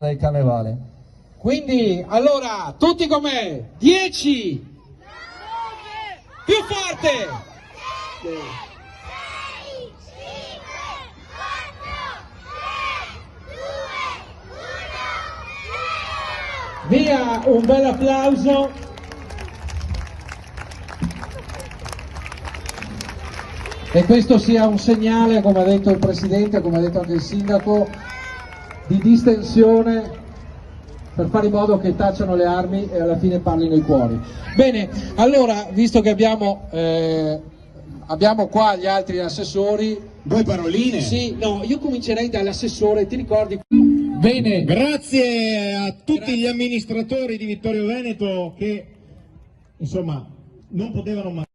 del carnevale. Quindi, allora, tutti con me, 10, più forte! Via, un bel applauso. E questo sia un segnale, come ha detto il Presidente, come ha detto anche il Sindaco, di distensione per fare in modo che tacciano le armi e alla fine parlino i cuori. Bene, allora, visto che abbiamo qua gli altri assessori... Due paroline? Sì, no, io comincerei dall'assessore, ti ricordi? Bene. Grazie a tutti gli amministratori di Vittorio Veneto che, insomma, non potevano mai...